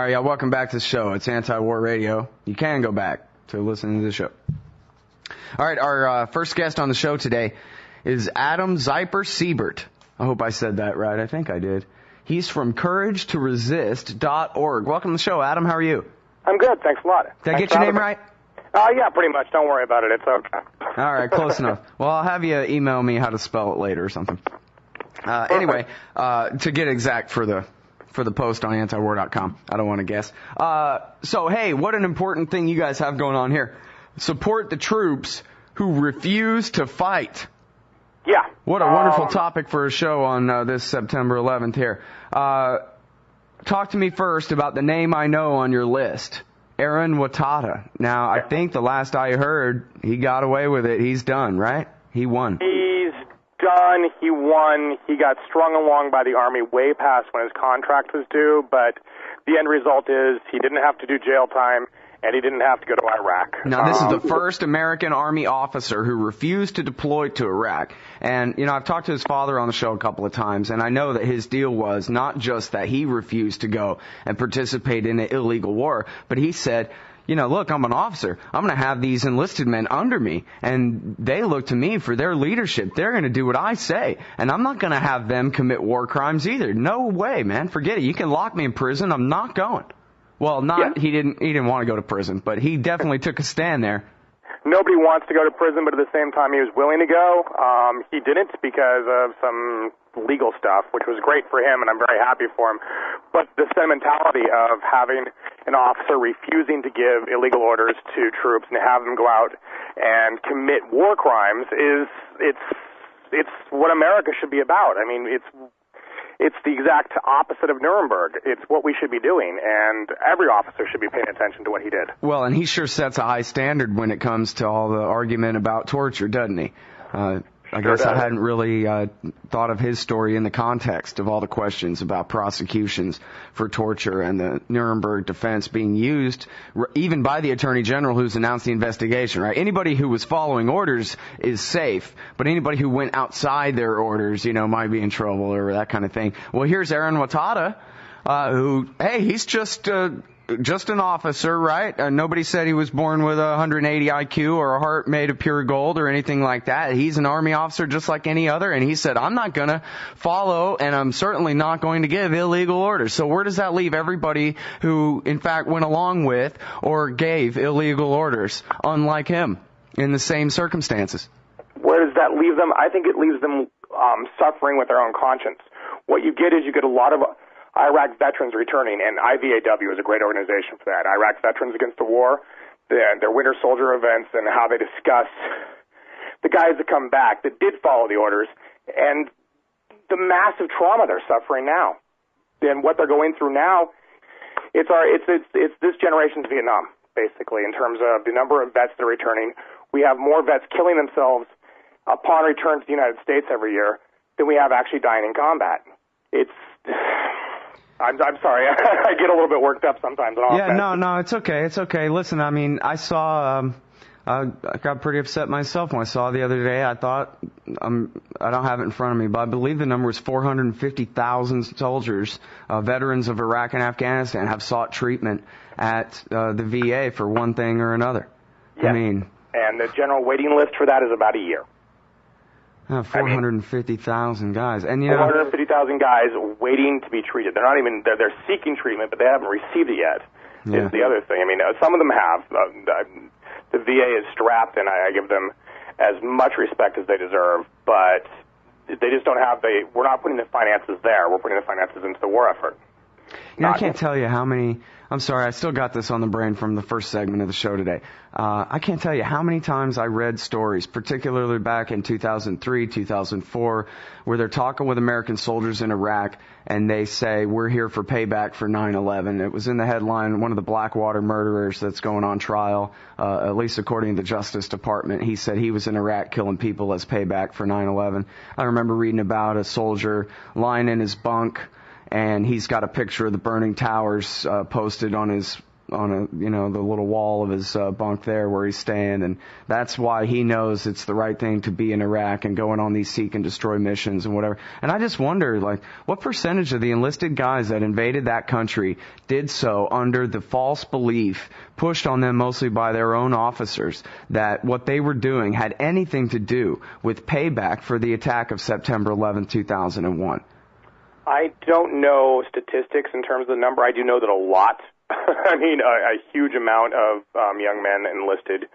right, y'all, welcome back to the show. It's Anti-War Radio. You can go back to listen to the show. All right, our first guest on the show today is Adam Szyper-Seibert. I hope I said that right. I think I did. He's from CourageToResist.org. Welcome to the show, Adam. How are you? I'm good. Thanks a lot. Did I get your name right? Yeah, pretty much. Don't worry about it. It's okay. All right, close enough. Well, I'll have you email me how to spell it later or something. Anyway, to get exact for the post on antiwar.com. I don't want to guess. So, hey, what an important thing you guys have going on here. Support the troops who refuse to fight. Yeah. What a wonderful topic for a show on this September 11th here. Talk to me first about the name I know on your list, Ehren Watada. Now, I think the last I heard, he got away with it. He's done, right? He won. He's done. He won. He got strung along by the Army way past when his contract was due, but the end result is he didn't have to do jail time, and he didn't have to go to Iraq. Now, this is the first American Army officer who refused to deploy to Iraq. And, you know, I've talked to his father on the show a couple of times, and I know that his deal was not just that he refused to go and participate in an illegal war, but he said, you know, look, I'm an officer. I'm going to have these enlisted men under me, and they look to me for their leadership. They're going to do what I say, and I'm not going to have them commit war crimes either. No way, man. Forget it. You can lock me in prison. I'm not going. Well, he didn't want to go to prison, but he definitely took a stand there. Nobody wants to go to prison, but at the same time he was willing to go. He didn't because of some legal stuff, which was great for him, and I'm very happy for him. But the sentimentality of having an officer refusing to give illegal orders to troops and have them go out and commit war crimes it's what America should be about. I mean, it's the exact opposite of Nuremberg. It's what we should be doing, and every officer should be paying attention to what he did. Well, and he sure sets a high standard when it comes to all the argument about torture, doesn't he? I guess I hadn't really thought of his story in the context of all the questions about prosecutions for torture and the Nuremberg defense being used even by the Attorney General who's announced the investigation, right? Anybody who was following orders is safe, but anybody who went outside their orders, you know, might be in trouble or that kind of thing. Well, here's Ehren Watada, who, hey, he's just an officer, right? Nobody said he was born with a 180 IQ or a heart made of pure gold or anything like that. He's an Army officer just like any other, and he said, I'm not going to follow, and I'm certainly not going to give illegal orders. So where does that leave everybody who, in fact, went along with or gave illegal orders, unlike him, in the same circumstances? Where does that leave them? I think it leaves them suffering with their own conscience. What you get is you get a lot of Iraq veterans returning, and IVAW is a great organization for that. Iraq Veterans Against the War, their winter soldier events, and how they discuss the guys that come back that did follow the orders and the massive trauma they're suffering now. And what they're going through now, it's this generation's Vietnam, basically, in terms of the number of vets that are returning. We have more vets killing themselves upon return to the United States every year than we have actually dying in combat. I'm sorry. I get a little bit worked up sometimes. Yeah, no, it's okay. It's okay. Listen, I mean, I saw, I got pretty upset myself when I saw the other day. I thought, I don't have it in front of me, but I believe the number is 450,000 soldiers, veterans of Iraq and Afghanistan, have sought treatment at the VA for one thing or another. Yes. I mean, and the general waiting list for that is about a year. 450,000 guys, and you know, 450,000 guys waiting to be treated. They're not even they're seeking treatment, but they haven't received it yet. Yeah. Is the other thing. I mean, some of them have. The VA is strapped, and I give them as much respect as they deserve, but they just don't have we're not putting the finances there. We're putting the finances into the war effort. You know, I can't tell you how many. I'm sorry, I still got this on the brain from the first segment of the show today. I can't tell you how many times I read stories, particularly back in 2003, 2004, where they're talking with American soldiers in Iraq, and they say, we're here for payback for 9/11. It was in the headline, one of the Blackwater murderers that's going on trial, at least according to the Justice Department. He said he was in Iraq killing people as payback for 9/11. I remember reading about a soldier lying in his bunk, and he's got a picture of the burning towers posted on his the little wall of his bunk there where he's staying, and that's why he knows it's the right thing to be in Iraq and going on these seek and destroy missions and whatever. And I just wonder, like, what percentage of the enlisted guys that invaded that country did so under the false belief, pushed on them mostly by their own officers, that what they were doing had anything to do with payback for the attack of September 11, 2001? I don't know statistics in terms of the number. I do know that a lot, I mean, a huge amount of young men enlisted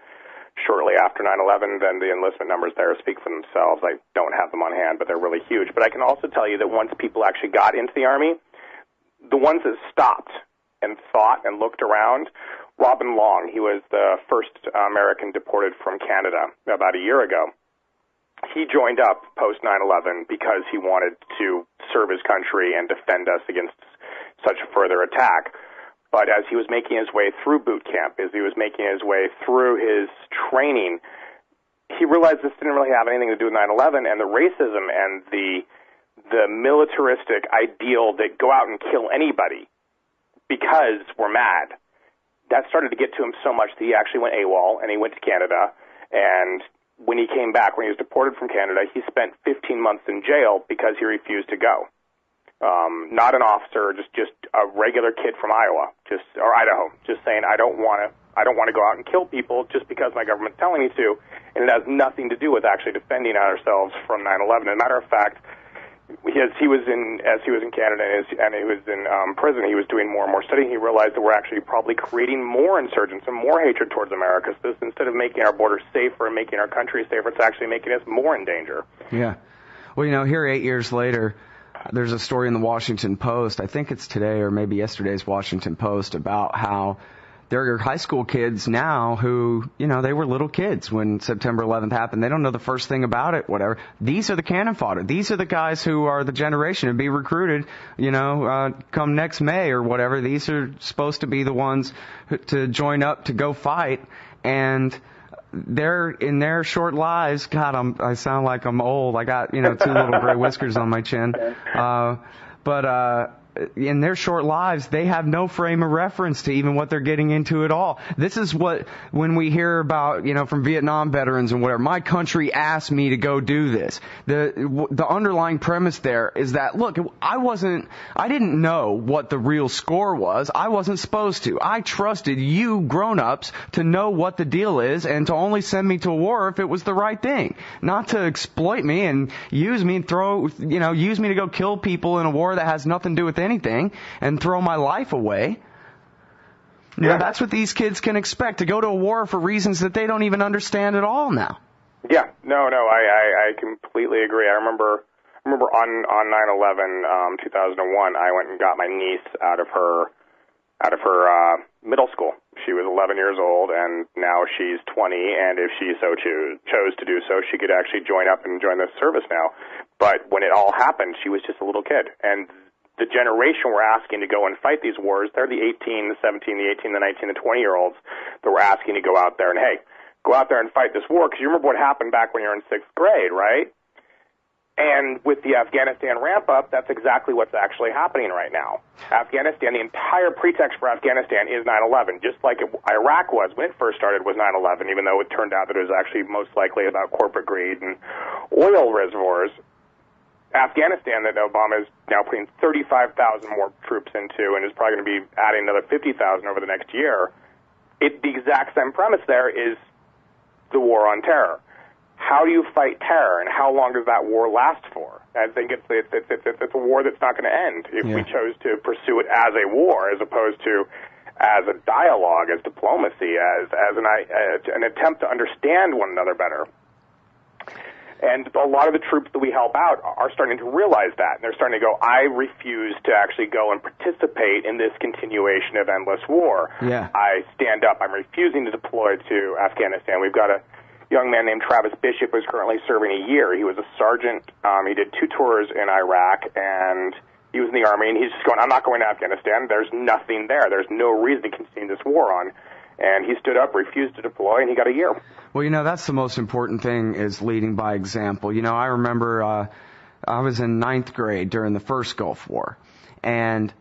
shortly after 9/11. Then the enlistment numbers there speak for themselves. I don't have them on hand, but they're really huge. But I can also tell you that once people actually got into the Army, the ones that stopped and thought and looked around, Robin Long, he was the first American deported from Canada about a year ago. He joined up post 9/11 because he wanted to serve his country and defend us against such a further attack. But as he was making his way through boot camp, as he was making his way through his training, he realized this didn't really have anything to do with 9/11 and the racism and the militaristic ideal that go out and kill anybody because we're mad. That started to get to him so much that he actually went AWOL and he went to Canada, and when he came back, when he was deported from Canada, he spent 15 months in jail because he refused to go. Not an officer, just a regular kid from Iowa, or Idaho, just saying, I don't want to go out and kill people just because my government's telling me to, and it has nothing to do with actually defending ourselves from 9/11. As a matter of fact, as he was in Canada and he was in prison, he was doing more and more studying. He realized that we're actually probably creating more insurgents and more hatred towards America. So instead of making our borders safer and making our country safer, it's actually making us more in danger. Yeah. Well, here 8 years later, there's a story in the Washington Post, I think it's today or maybe yesterday's Washington Post, about how there are high school kids now who, they were little kids when September 11th happened. They don't know the first thing about it, whatever. These are the cannon fodder. These are the guys who are the generation to be recruited, come next May or whatever. These are supposed to be the ones to join up to go fight. And they're in their short lives. God, I sound like I'm old. I got, 2 little gray whiskers on my chin. But in their short lives, they have no frame of reference to even what they're getting into at all. This is when we hear about, from Vietnam veterans and whatever, my country asked me to go do this. The underlying premise there is that, look, I didn't know what the real score was. I wasn't supposed to. I trusted you grown-ups to know what the deal is and to only send me to war if it was the right thing, not to exploit me and use me and use me to go kill people in a war that has nothing to do with anything and throw my life away. Yeah. That's what these kids can expect, to go to a war for reasons that they don't even understand at all now. Yeah, no, I completely agree. I remember on 9/11, 2001, I went and got my niece out of her middle school. She was 11 years old, and now she's 20, and if she so chose to do so, she could actually join up and join the service now. But when it all happened, she was just a little kid, and the generation we're asking to go and fight these wars, they're the 18, the 17, the 18, the 19, the 20-year-olds that we're asking to go out there and, hey, go out there and fight this war, because you remember what happened back when you were in 6th grade, right? And with the Afghanistan ramp-up, that's exactly what's actually happening right now. Afghanistan, the entire pretext for Afghanistan is 9/11, just like Iraq was when it first started was 9/11, even though it turned out that it was actually most likely about corporate greed and oil reservoirs. Afghanistan, that Obama is now putting 35,000 more troops into and is probably going to be adding another 50,000 over the next year, the exact same premise there is the war on terror. How do you fight terror, and how long does that war last for? I think it's a war that's not going to end if we chose to pursue it as a war as opposed to as a dialogue, as diplomacy, as an attempt to understand one another better. And a lot of the troops that we help out are starting to realize that. And they're starting to go, I refuse to actually go and participate in this continuation of endless war. Yeah. I stand up. I'm refusing to deploy to Afghanistan. We've got a young man named Travis Bishop who's currently serving a year. He was a sergeant. He did 2 tours in Iraq, and he was in the Army. And he's just going, I'm not going to Afghanistan. There's nothing there. There's no reason to continue this war on. And he stood up, refused to deploy, and he got a year. Well, that's the most important thing, is leading by example. I remember I was in 9th grade during the first Gulf War, and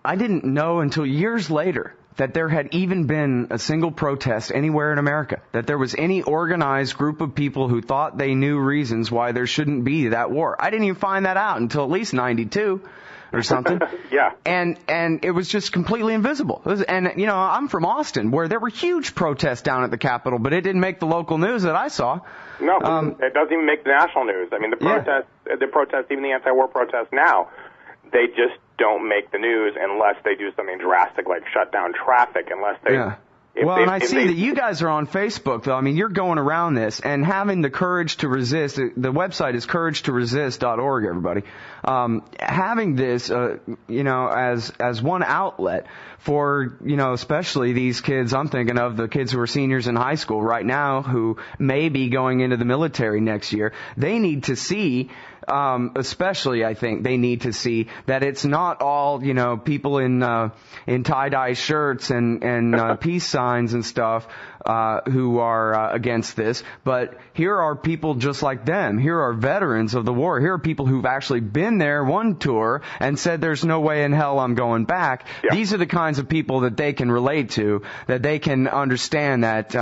I didn't know until years later that there had even been a single protest anywhere in America, that there was any organized group of people who thought they knew reasons why there shouldn't be that war. I didn't even find that out until at least 92 or something. Yeah. And it was just completely invisible. And, you know, I'm from Austin, where there were huge protests down at the Capitol, but it didn't make the local news that I saw. No, it doesn't even make the national news. I mean, the protests, even the anti-war protests now, they just don't make the news unless they do something drastic like shut down traffic, unless they... Yeah. And I see that you guys are on Facebook, though. I mean, you're going around this and having the courage to resist. The website is couragetoresist.org, everybody. Having this, you know, as one outlet for, you know, especially these kids. I'm thinking of the kids who are seniors in high school right now who may be going into the military next year. They need to see, especially I think they need to see that it's not all, you know, people in tie-dye shirts and peace signs and stuff who are against this, but here are people just like them. Here are veterans of the war. Here are people who've actually been there one tour and said there's no way in hell I'm going back. Yeah. These are the kinds of people that they can relate to, that they can understand that,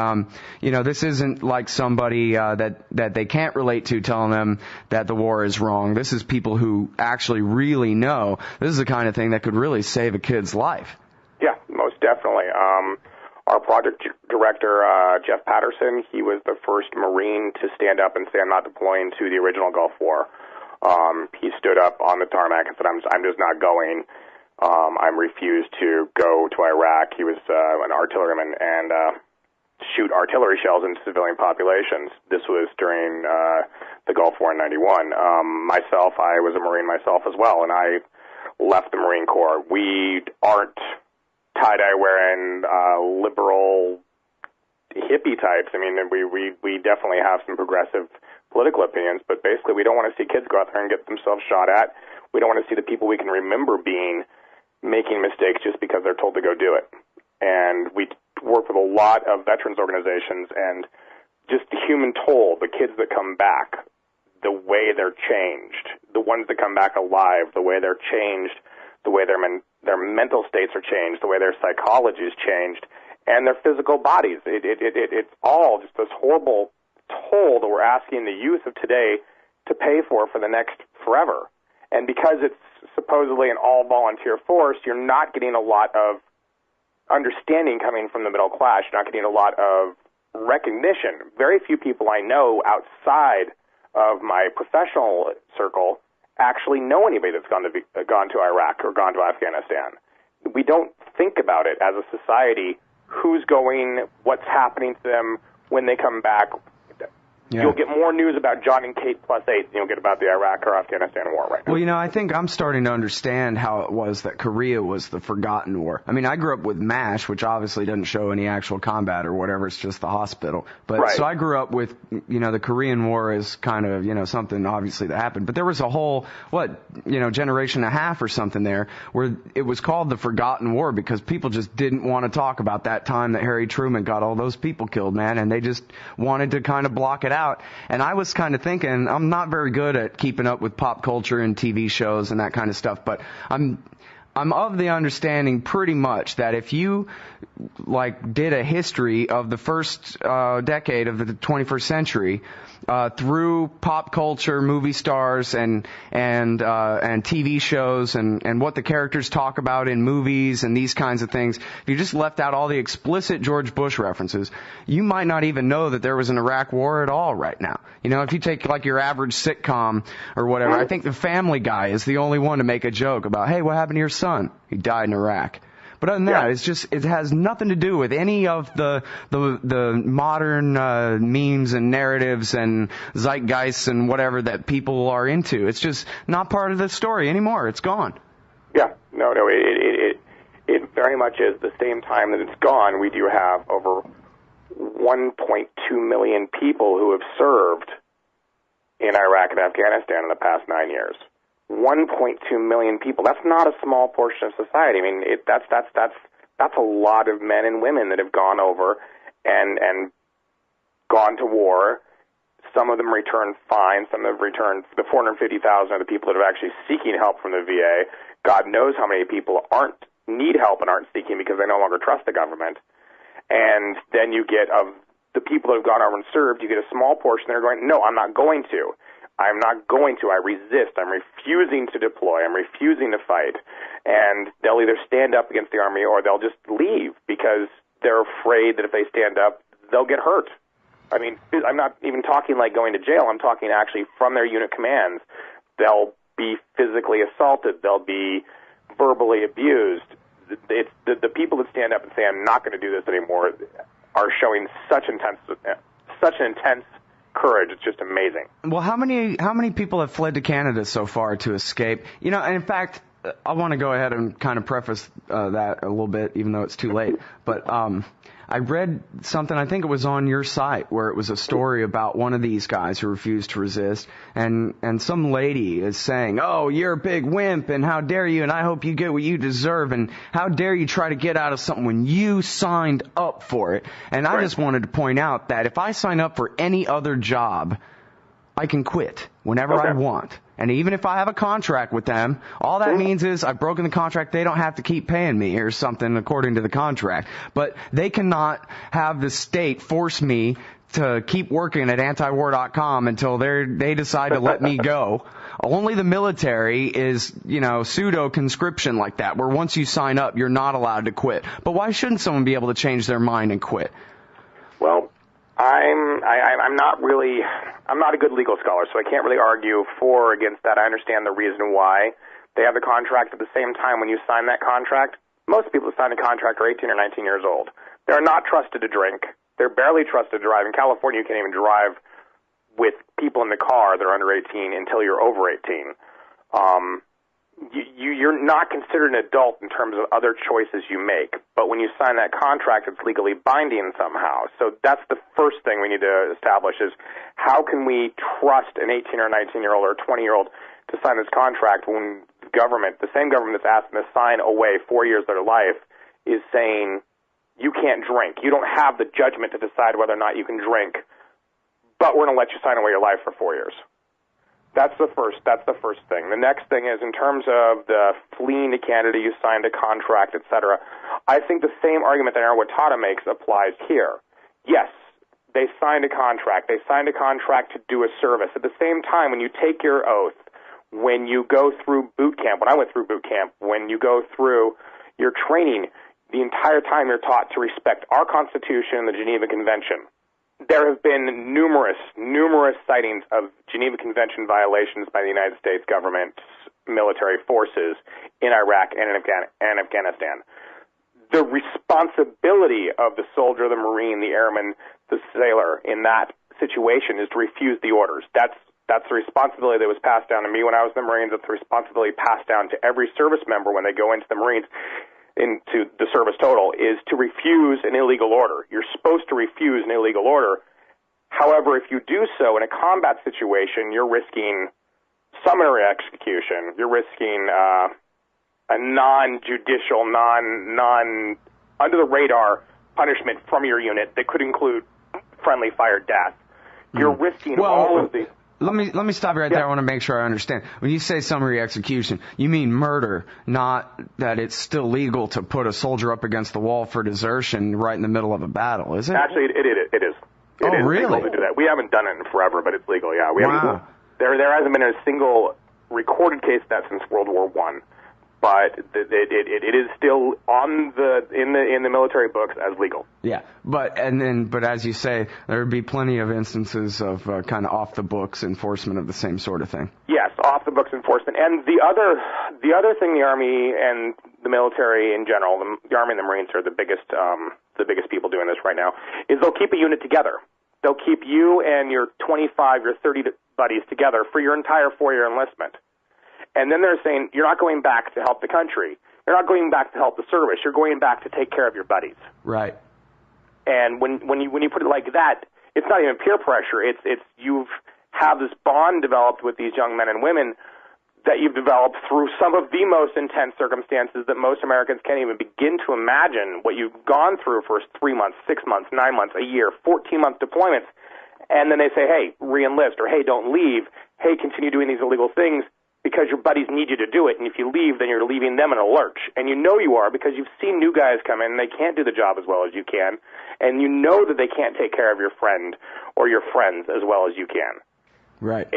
you know, this isn't like somebody that they can't relate to telling them that the war is wrong. This is people who actually really know. This is the kind of thing that could really save a kid's life. Yeah, most definitely. Our project director, Jeff Patterson, he was the first Marine to stand up and say, I'm not deploying to the original Gulf War. He stood up on the tarmac and said, I'm just not going. I'm refused to go to Iraq. He was an artilleryman and shoot artillery shells into civilian populations. This was during the Gulf War in 91. Myself, I was a Marine myself as well, and I left the Marine Corps. We aren't tie-dye wearing liberal hippie types. I mean, we definitely have some progressive political opinions, but basically we don't want to see kids go out there and get themselves shot at. We don't want to see the people we can remember making mistakes just because they're told to go do it. And we work with a lot of veterans organizations, and just the human toll, the kids that come back, the way they're changed, the ones that come back alive, the way they're changed, the way their mental states are changed, the way their psychology is changed, and their physical bodies. It's all just this horrible toll that we're asking the youth of today to pay for the next forever. And because it's supposedly an all-volunteer force, you're not getting a lot of understanding coming from the middle class. You're not getting a lot of recognition. Very few people I know outside of my professional circle actually know anybody that's gone to Iraq or gone to Afghanistan. We don't think about it as a society. Who's going, what's happening to them when they come back. Yeah. You'll get more news about John and Kate +8 than you'll get about the Iraq or Afghanistan war right now. Well, you know, I think I'm starting to understand how it was that Korea was the forgotten war. I mean, I grew up with MASH, which obviously doesn't show any actual combat or whatever. It's just the hospital. But right. So I grew up with, you know, the Korean War is kind of, you know, something obviously that happened. But there was a whole, generation and a half or something there where it was called the forgotten war because people just didn't want to talk about that time that Harry Truman got all those people killed, man. And they just wanted to kind of block it out. And I was kind of thinking, I'm not very good at keeping up with pop culture and TV shows and that kind of stuff, but I'm of the understanding pretty much that if you did a history of the first decade of the 21st century through pop culture, movie stars, and TV shows, and what the characters talk about in movies and these kinds of things, if you just left out all the explicit George Bush references, you might not even know that there was an Iraq war at all right now. You know, if you take your average sitcom or whatever, I think The Family Guy is the only one to make a joke about, hey, what happened to your son? He died in Iraq. But other than that, it has nothing to do with any of the modern memes and narratives and zeitgeists and whatever that people are into. It's just not part of the story anymore. It's gone. Yeah, no, it very much is. The same time that it's gone, we do have over 1.2 million people who have served in Iraq and Afghanistan in the past 9 years. 1.2 million people. That's not a small portion of society. I mean, that's a lot of men and women that have gone over and gone to war. Some of them returned fine. Some have returned. The 450,000 are the people that are actually seeking help from the VA. God knows how many people aren't need help and aren't seeking because they no longer trust the government. And then you get, of the people that have gone over and served, you get a small portion that are going, no, I'm not going to. I'm not going to. I resist. I'm refusing to deploy. I'm refusing to fight. And they'll either stand up against the Army or they'll just leave because they're afraid that if they stand up, they'll get hurt. I mean, I'm not even talking like going to jail. I'm talking actually from their unit commands. They'll be physically assaulted. They'll be verbally abused. It's the people that stand up and say, I'm not going to do this anymore, are showing such an intense courage. It's just amazing. Well, how many people have fled to Canada so far to escape? You know, and in fact, I want to go ahead and kind of preface that a little bit, even though it's too late. But I read something, I think it was on your site, where it was a story about one of these guys who refused to resist, and some lady is saying, oh, you're a big wimp, and how dare you, and I hope you get what you deserve, and how dare you try to get out of something when you signed up for it. And I just wanted to point out that if I sign up for any other job, I can quit whenever I want. And even if I have a contract with them, all that means is I've broken the contract. They don't have to keep paying me or something according to the contract. But they cannot have the state force me to keep working at antiwar.com until they decide to let me go. Only the military is, pseudo conscription like that, where once you sign up, you're not allowed to quit. But why shouldn't someone be able to change their mind and quit? Well, I'm not a good legal scholar, so I can't really argue for or against that. I understand the reason why they have the contract. At the same time, when you sign that contract, most people who sign a contract are 18 or 19 years old. They're not trusted to drink. They're barely trusted to drive. In California, you can't even drive with people in the car that are under 18 until you're over 18. You're not considered an adult in terms of other choices you make. But when you sign that contract, it's legally binding somehow. So that's the first thing we need to establish is how can we trust an 18 or 19-year-old or 20-year-old to sign this contract when the same government that's asked them to sign away 4 years of their life, is saying you can't drink. You don't have the judgment to decide whether or not you can drink, but we're going to let you sign away your life for 4 years. That's the first thing. The next thing is in terms of the fleeing to Canada, you signed a contract, etc. I think the same argument that Ehren Watada makes applies here. Yes, they signed a contract. They signed a contract to do a service. At the same time, when you take your oath, when you go through boot camp, when I went through boot camp, when you go through your training, the entire time you're taught to respect our Constitution and the Geneva Convention. There have been numerous sightings of Geneva Convention violations by the United States government military forces in Iraq and in Afghanistan. The responsibility of the soldier, the Marine, the airman, the sailor in that situation is to refuse the orders. That's the responsibility that was passed down to me when I was in the Marines. That's the responsibility passed down to every service member when they go into the Marines, into the service total, is to refuse an illegal order. You're supposed to refuse an illegal order. However, if you do so in a combat situation, you're risking summary execution. You're risking a non-judicial, non under the radar punishment from your unit that could include friendly fire death. You're risking all of these. Let me stop you right there. I want to make sure I understand. When you say summary execution, you mean murder, not that it's still legal to put a soldier up against the wall for desertion right in the middle of a battle, is it? Actually, it is. It is really? legal to do that. We haven't done it in forever, but it's legal. Yeah, there hasn't been a single recorded case of that since World War I. But it is still in the military books as legal. Yeah, but as you say, there would be plenty of instances of kind of off the books enforcement of the same sort of thing. Yes, off the books enforcement, and the other thing the Army and the military in general, the Army and the Marines are the biggest people doing this right now, is they'll keep a unit together. They'll keep you and your 25, your 30 buddies together for your entire 4-year enlistment. And then they're saying, you're not going back to help the country. You're not going back to help the service. You're going back to take care of your buddies. Right. And when you put it like that, it's not even peer pressure. It's you've have this bond developed with these young men and women that you've developed through some of the most intense circumstances that most Americans can't even begin to imagine what you've gone through for 3 months, 6 months, 9 months, a year, 14-month deployments. And then they say, hey, re-enlist, or hey, don't leave. Hey, continue doing these illegal things. because your buddies need you to do it, and if you leave, then you're leaving them in a lurch. And you know you are because you've seen new guys come in, and they can't do the job as well as you can, and you know that they can't take care of your friend or your friends as well as you can. Right.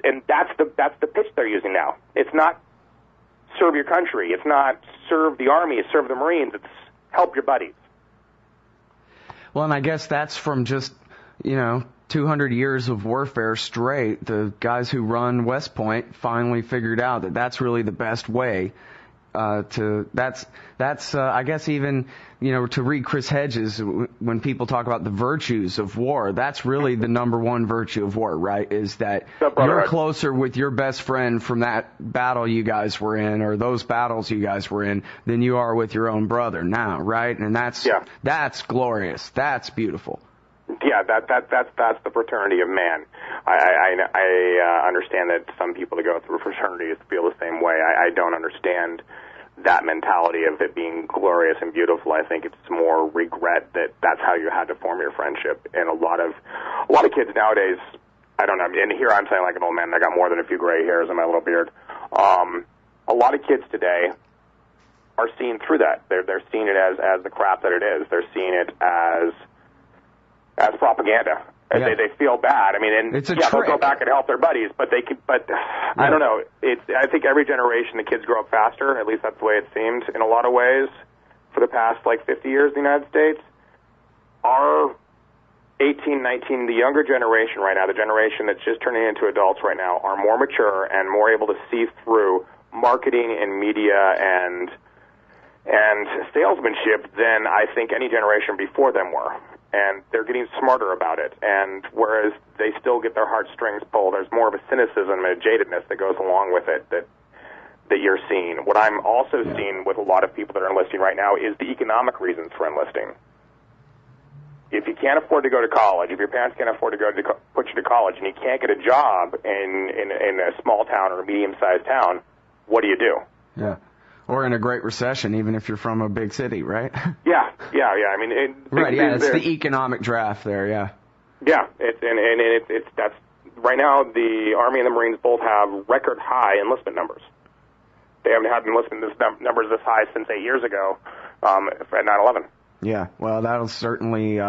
And that's the pitch they're using now. It's not serve your country. It's not serve the Army. It's serve the Marines. It's help your buddies. Well, and I guess that's from just, 200 years of warfare straight. The guys who run West Point finally figured out that that's really the best way I guess even, to read Chris Hedges, when people talk about the virtues of war, that's really the number one virtue of war, right? Is that you're closer with your best friend from that battle you guys were in, or those battles you guys were in, than you are with your own brother now, right? And that's glorious. That's beautiful. Yeah, that's the fraternity of man. I understand that some people that go through fraternities feel the same way. I don't understand that mentality of it being glorious and beautiful. I think it's more regret that that's how you had to form your friendship. And a lot of kids nowadays, I don't know, and here I'm saying like an old man, I got more than a few gray hairs in my little beard. A lot of kids today are seeing through that. They're seeing it as the crap that it is. They're seeing it as propaganda. Yeah. They feel bad. I mean, and it's a they'll trick. go back and help their buddies, but I don't know. I think every generation the kids grow up faster. At least that's the way it seems in a lot of ways. For the past 50 years in the United States, our 18, 19, the younger generation right now, the generation that's just turning into adults right now, are more mature and more able to see through marketing and media and salesmanship than I think any generation before them were. And they're getting smarter about it. And whereas they still get their heartstrings pulled, there's more of a cynicism and a jadedness that goes along with it that you're seeing. What I'm also seeing with a lot of people that are enlisting right now is the economic reasons for enlisting. If you can't afford to go to college, if your parents can't afford to put you to college, and you can't get a job in a small town or a medium-sized town, what do you do? Yeah. Or in a great recession, even if you're from a big city, right? Yeah. I mean, it's the economic draft there. Yeah. Yeah, that's right now. The Army and the Marines both have record high enlistment numbers. They haven't had enlistment numbers this high since 8 years ago at 9/11. Yeah, well, that'll certainly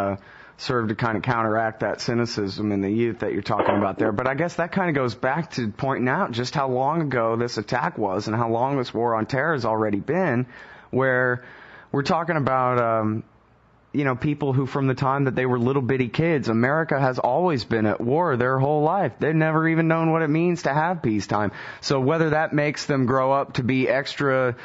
serve to kind of counteract that cynicism in the youth that you're talking about there. But I guess that kind of goes back to pointing out just how long ago this attack was and how long this war on terror has already been, where we're talking about, people who from the time that they were little bitty kids, America has always been at war their whole life. They've never even known what it means to have peacetime. So whether that makes them grow up to be extra,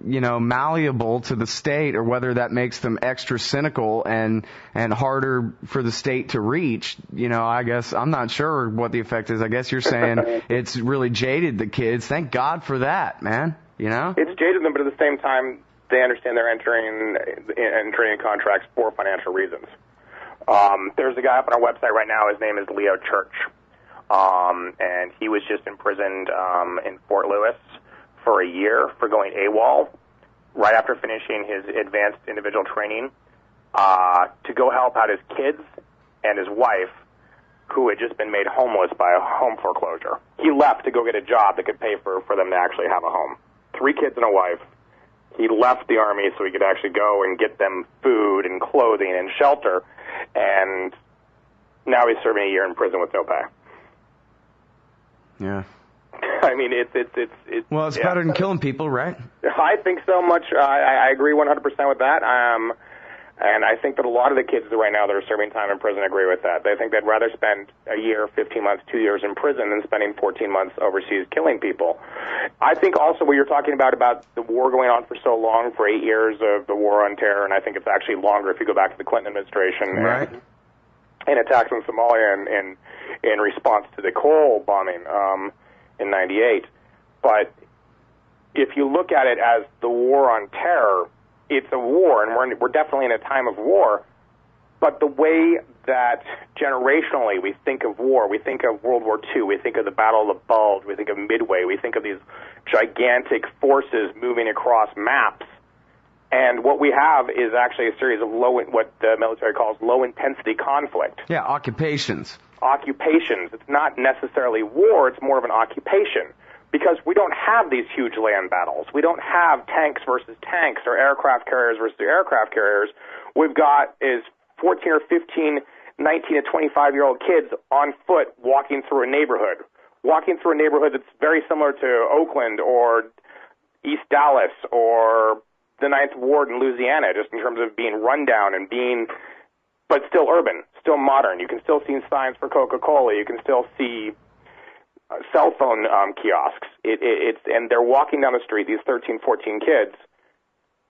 malleable to the state, or whether that makes them extra cynical and harder for the state to reach, I guess I'm not sure what the effect is. I guess you're saying it's really jaded the kids. Thank God for that, man. It's jaded them, but at the same time, they understand they're entering contracts for financial reasons. There's a guy up on our website right now. His name is Leo Church, and he was just imprisoned in Fort Lewis for a year for going AWOL right after finishing his advanced individual training to go help out his kids and his wife, who had just been made homeless by a home foreclosure. He left to go get a job that could pay for them to actually have a home. 3 kids and a wife. He left the Army so he could actually go and get them food and clothing and shelter, and now he's serving a year in prison with no pay. Yeah. I mean, it's well, it's better than killing people, right? I think so much. I agree 100% with that. And I think that a lot of the kids right now that are serving time in prison agree with that. They think they'd rather spend a year, 15 months, 2 years in prison than spending 14 months overseas killing people. I think also what you're talking about the war going on for so long, for 8 years of the war on terror, and I think it's actually longer if you go back to the Clinton administration, right, and attacks in Somalia and in response to the coal bombing in 98. But if you look at it as the war on terror, it's a war, and we're definitely in a time of war, but the way that generationally we think of war, we think of World War II, we think of the Battle of the Bulge, we think of Midway, we think of these gigantic forces moving across maps, and what we have is actually a series of what the military calls low-intensity conflict. Yeah, occupations. occupations. It's not necessarily war, it's more of an occupation. Because we don't have these huge land battles. We don't have tanks versus tanks or aircraft carriers versus aircraft carriers. We've got is 14 or 15, 19 to 25-year-old kids on foot walking through a neighborhood that's very similar to Oakland or East Dallas or the Ninth Ward in Louisiana, just in terms of being run down and but still urban, still modern. You can still see signs for Coca-Cola. You can still see cell phone kiosks. And they're walking down the street, these 13, 14 kids,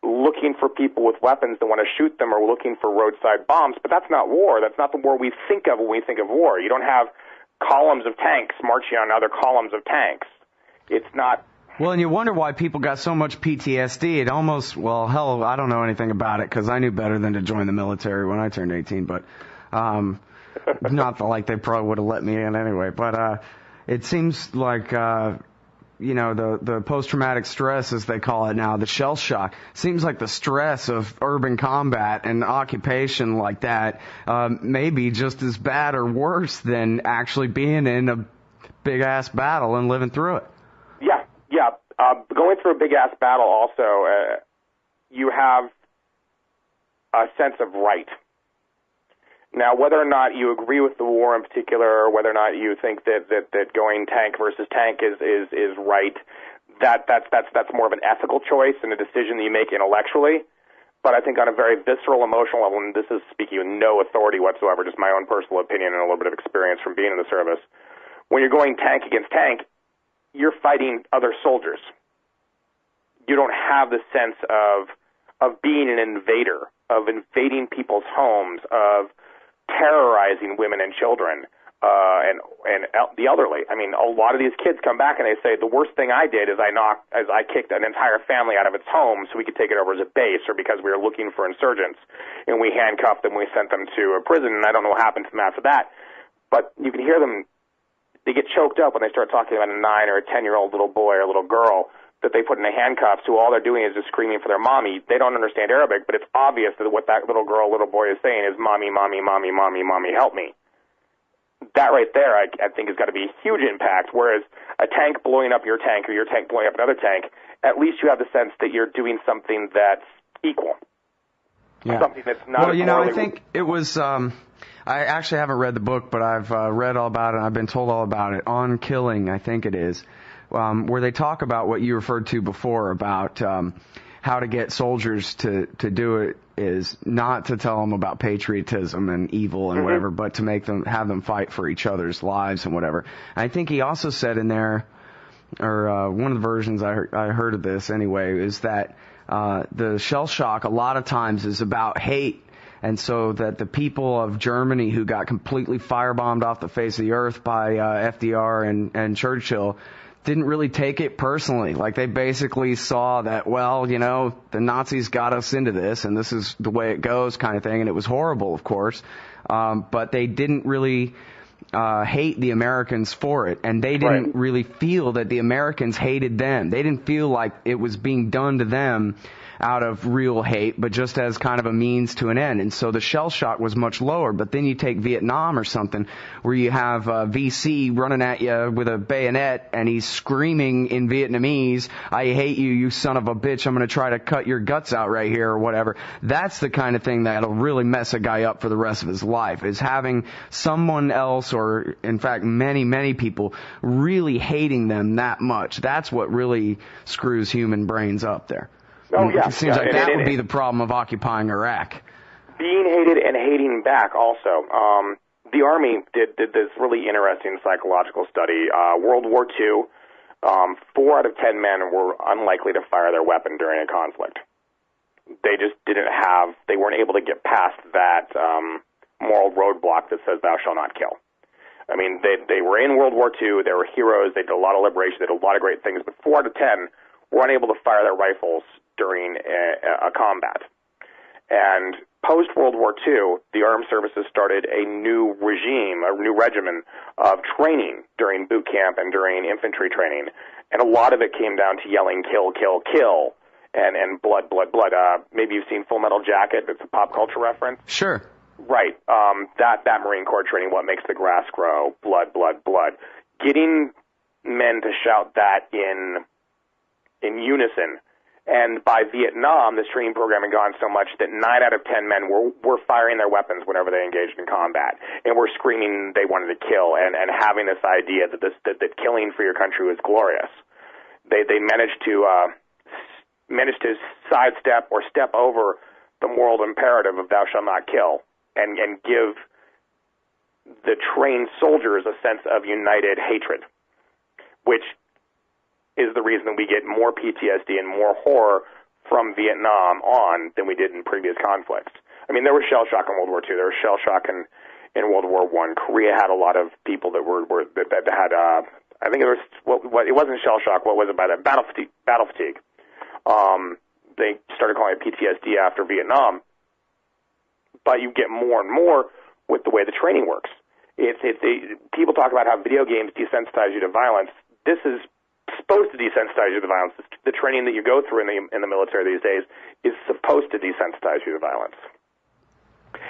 looking for people with weapons that want to shoot them or looking for roadside bombs. But that's not war. That's not the war we think of when we think of war. You don't have columns of tanks marching on other columns of tanks. It's not... Well, and you wonder why people got so much PTSD. It almost, well, hell, I don't know anything about it because I knew better than to join the military when I turned 18. But not like they probably would have let me in anyway. But it seems like, the post-traumatic stress, as they call it now, the shell shock, seems like the stress of urban combat and occupation like that may be just as bad or worse than actually being in a big-ass battle and living through it. Yeah. Going through a big-ass battle also, you have a sense of right. Now, whether or not you agree with the war in particular, or whether or not you think that going tank versus tank is right, that's more of an ethical choice and a decision that you make intellectually. But I think on a very visceral, emotional level, and this is speaking with no authority whatsoever, just my own personal opinion and a little bit of experience from being in the service, when you're going tank against tank, you're fighting other soldiers. You don't have the sense of being an invader, of invading people's homes, of terrorizing women and children, and the elderly. I mean, a lot of these kids come back and they say, the worst thing I did is I kicked an entire family out of its home so we could take it over as a base, or because we were looking for insurgents, and we handcuffed them, we sent them to a prison, and I don't know what happened to them after that. But you can hear them, they get choked up when they start talking about a 9 or a 10-year-old little boy or little girl that they put in the handcuffs, who all they're doing is just screaming for their mommy. They don't understand Arabic, but it's obvious that what that little girl, little boy is saying is, mommy, mommy, mommy, mommy, mommy, help me. That right there, I think, has got to be a huge impact, whereas a tank blowing up your tank or your tank blowing up another tank, at least you have the sense that you're doing something that's equal. Yeah. Something that's not... Well, I think it was... I actually haven't read the book, but I've read all about it, and I've been told all about it. On Killing, I think it is. Where they talk about what you referred to before about how to get soldiers to do it is not to tell them about patriotism and evil and whatever, but to have them fight for each other's lives and whatever. I think he also said in there, or one of the versions I heard of this anyway, is that the shell shock a lot of times is about hate. And so that the people of Germany who got completely firebombed off the face of the earth by FDR and Churchill didn't really take it personally. Like, they basically saw that, well, the Nazis got us into this, and this is the way it goes kind of thing, and it was horrible, of course. But they didn't really hate the Americans for it, and they didn't really feel that the Americans hated them. They didn't feel like it was being done to them out of real hate, but just as kind of a means to an end. And so the shell shock was much lower. But then you take Vietnam or something, where you have VC running at you with a bayonet, and he's screaming in Vietnamese, I hate you, you son of a bitch, I'm going to try to cut your guts out right here, or whatever. That's the kind of thing that'll really mess a guy up for the rest of his life, is having someone else, or in fact many, many people, really hating them that much. That's what really screws human brains up there. Oh, yeah. It seems like that would be the problem of occupying Iraq. Being hated and hating back also. The Army did this really interesting psychological study. World War II, 4 out of 10 men were unlikely to fire their weapon during a conflict. They just they weren't able to get past that moral roadblock that says thou shalt not kill. I mean, they were in World War II, they were heroes, they did a lot of liberation, they did a lot of great things, but 4 out of 10 were unable to fire their rifles during a combat. And post-World War II, the armed services started a new regime, a new regimen of training during boot camp and during infantry training. And a lot of it came down to yelling, kill, kill, kill, and blood, blood, blood. Maybe you've seen Full Metal Jacket. It's a pop culture reference. Sure. Right. That Marine Corps training, what makes the grass grow, blood, blood, blood. Getting men to shout that in unison. And by Vietnam, this training program had gone so much that 9 out of 10 men were firing their weapons whenever they engaged in combat, and were screaming they wanted to kill, and having this idea that killing for your country was glorious. They managed to sidestep or step over the moral imperative of thou shalt not kill, and give the trained soldiers a sense of united hatred, which is the reason that we get more PTSD and more horror from Vietnam on than we did in previous conflicts. I mean, there was shell shock in World War II. There was shell shock in World War I. Korea had a lot of people that had I think it was it wasn't shell shock. What was it by that? Battle fatigue. They started calling it PTSD after Vietnam. But you get more and more with the way the training works. People talk about how video games desensitize you to violence. This is supposed to desensitize you to violence. The training that you go through in the military these days is supposed to desensitize you to violence.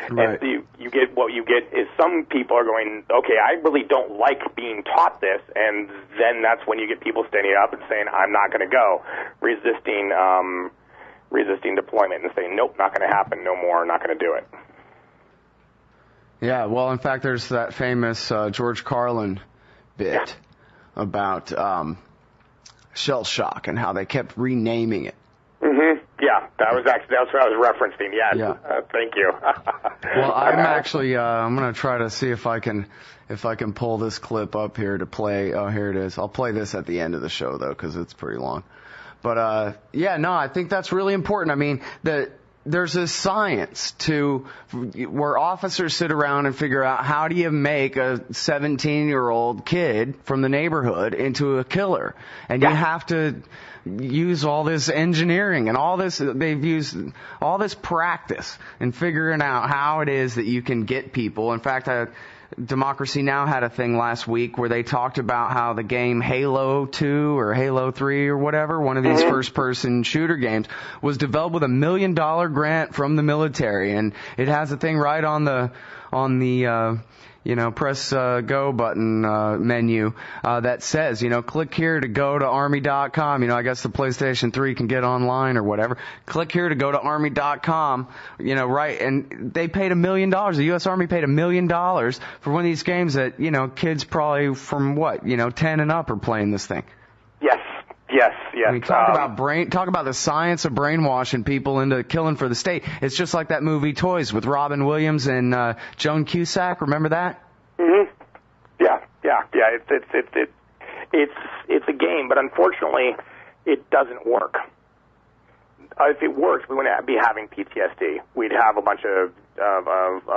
Right. And you get what you get is some people are going, okay, I really don't like being taught this, and then that's when you get people standing up and saying, I'm not going to go, resisting deployment and saying, nope, not going to happen, no more, not going to do it. Yeah, well, in fact, there's that famous George Carlin bit about shell shock and how they kept renaming it. Mm-hmm. Yeah, that's what I was referencing. Yes. Yeah. Thank you. Well, I'm actually I'm going to try to see if I can pull this clip up here to play. Oh, here it is. I'll play this at the end of the show though, because it's pretty long. But I think that's really important. I mean, there's a science to where officers sit around and figure out how do you make a 17-year-old kid from the neighborhood into a killer, and you have to use all this engineering and all this. They've used all this practice in figuring out how it is that you can get people. In fact, Democracy Now! Had a thing last week where they talked about how the game Halo 2 or Halo 3 or whatever, one of these first-person shooter games, was developed with $1 million grant from the military, and it has a thing right on the press go button menu that says, click here to go to army.com. I guess the PlayStation 3 can get online or whatever. Click here to go to army.com, right? And they paid $1 million. The U.S. Army paid $1 million for one of these games that, kids probably from 10 and up are playing this thing. Yes. I mean, talk about the science of brainwashing people into killing for the state. It's just like that movie Toys with Robin Williams and Joan Cusack. Remember that? Mm-hmm. Yeah. It's a game, but unfortunately, it doesn't work. If it worked, we wouldn't be having PTSD. We'd have a bunch of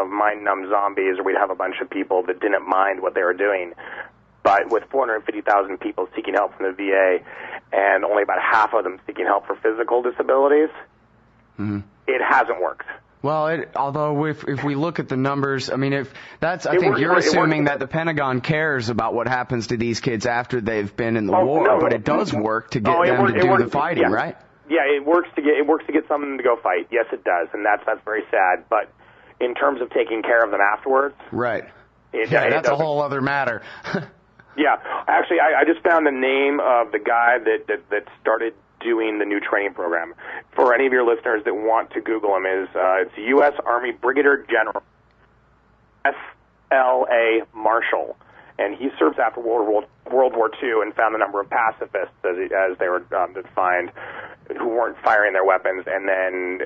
mind-numb zombies, or we'd have a bunch of people that didn't mind what they were doing. But with 450,000 people seeking help from the VA, and only about half of them seeking help for physical disabilities, it hasn't worked. Well, although if we look at the numbers, I mean, I think you're assuming that the Pentagon cares about what happens to these kids after they've been in the war, but it does work to get them to do the fighting, right? Yeah, it works to get some to go fight. Yes, it does, and that's very sad. But in terms of taking care of them afterwards, right? That's a whole other matter. Yeah, actually, I just found the name of the guy that started doing the new training program. For any of your listeners that want to Google him, it's U.S. Army Brigadier General S.L.A. Marshall, and he served after World War II and found the number of pacifists, as they were defined, who weren't firing their weapons, and then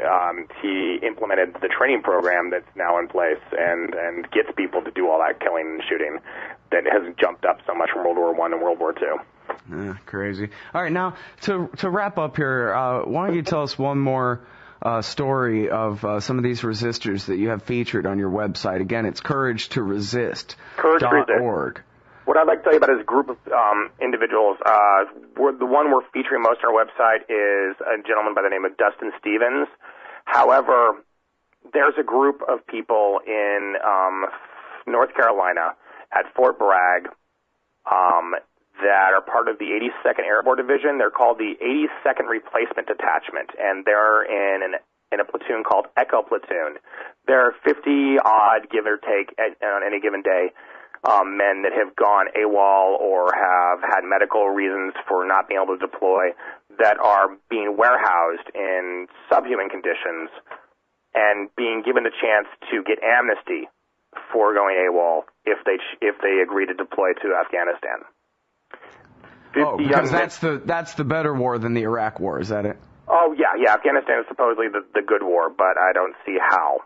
he implemented the training program that's now in place and gets people to do all that killing and shooting that has jumped up so much from World War I and World War II. Crazy. All right, now to wrap up here, why don't you tell us one more story of some of these resistors that you have featured on your website? Again, it's courage2resist.org. What I'd like to tell you about is a group of individuals. The one we're featuring most on our website is a gentleman by the name of Dustin Stevens. However, there's a group of people in North Carolina at Fort Bragg that are part of the 82nd Airborne Division. They're called the 82nd Replacement Detachment, and they're in an in a platoon called Echo Platoon. There are 50-odd, give or take, on any given day, men that have gone AWOL or have had medical reasons for not being able to deploy that are being warehoused in subhuman conditions and being given the chance to get amnesty for going AWOL if they agree to deploy to Afghanistan. Because that's the better war than the Iraq war, is that it? Oh, yeah. Afghanistan is supposedly the good war, but I don't see how.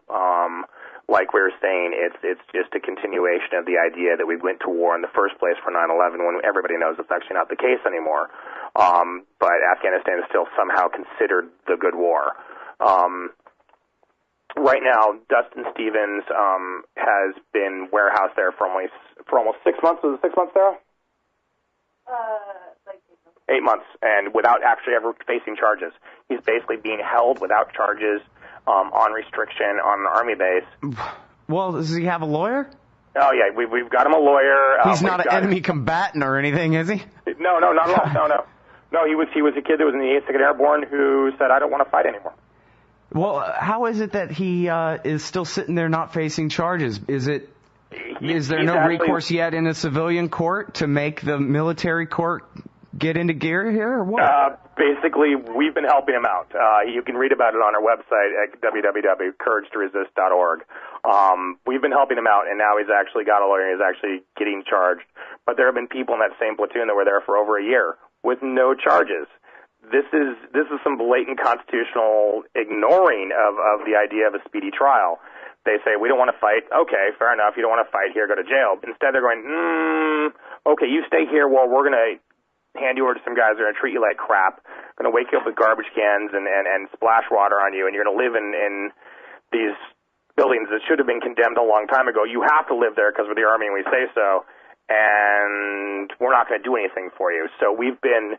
Like we were saying, it's just a continuation of the idea that we went to war in the first place for 9/11 when everybody knows it's actually not the case anymore. But Afghanistan is still somehow considered the good war. Right now, Dustin Stevens has been warehoused there for almost 6 months. Was it 6 months there? Like 8 months, and without actually ever facing charges. He's basically being held without charges on restriction on an army base. Well, does he have a lawyer? Oh, yeah, we've got him a lawyer. He's not an enemy combatant or anything, is he? No, not at all. No, he was a kid that was in the 82nd Airborne who said, I don't want to fight anymore. Well, how is it that he is still sitting there not facing charges? Is there no recourse yet in a civilian court to make the military court get into gear here, or what? Basically, we've been helping him out. You can read about it on our website at www.couragetoresist.org. We've been helping him out, and now he's actually got a lawyer and he's actually getting charged. But there have been people in that same platoon that were there for over a year with no charges. This is some blatant constitutional ignoring of the idea of a speedy trial. They say, we don't want to fight. Okay, fair enough. You don't want to fight here, go to jail. Instead, they're going, okay, you stay here. Well, we're going to hand you over to some guys that are going to treat you like crap, going to wake you up with garbage cans and splash water on you, and you're going to live in these buildings that should have been condemned a long time ago. You have to live there because we're the Army and we say so, and we're not going to do anything for you. So we've been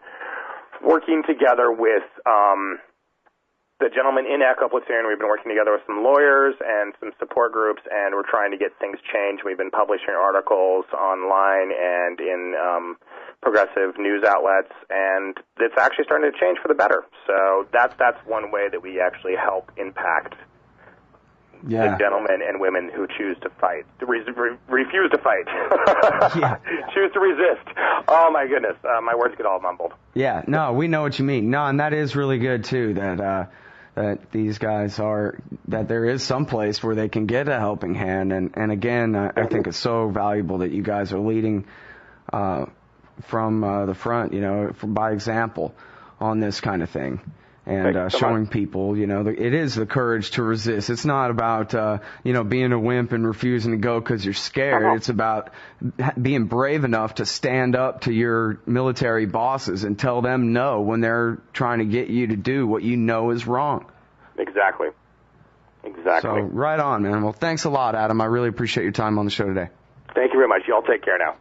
working together with the gentleman in Echo Platoon. We've been working together with some lawyers and some support groups, and we're trying to get things changed. We've been publishing articles online and in progressive news outlets, and it's actually starting to change for the better. So that's one way that we actually help impact the gentlemen and women who choose to fight, refuse to fight, choose to resist. Oh, my goodness. My words get all mumbled. Yeah, no, we know what you mean. No, and that is really good, too, that these guys that there is some place where they can get a helping hand. And again, I think it's so valuable that you guys are leading from the front, by example on this kind of thing. And showing people, it is the courage to resist. It's not about, being a wimp and refusing to go because you're scared. It's about being brave enough to stand up to your military bosses and tell them no when they're trying to get you to do what you know is wrong. Exactly. So, right on, man. Well, thanks a lot, Adam. I really appreciate your time on the show today. Thank you very much. You all take care now.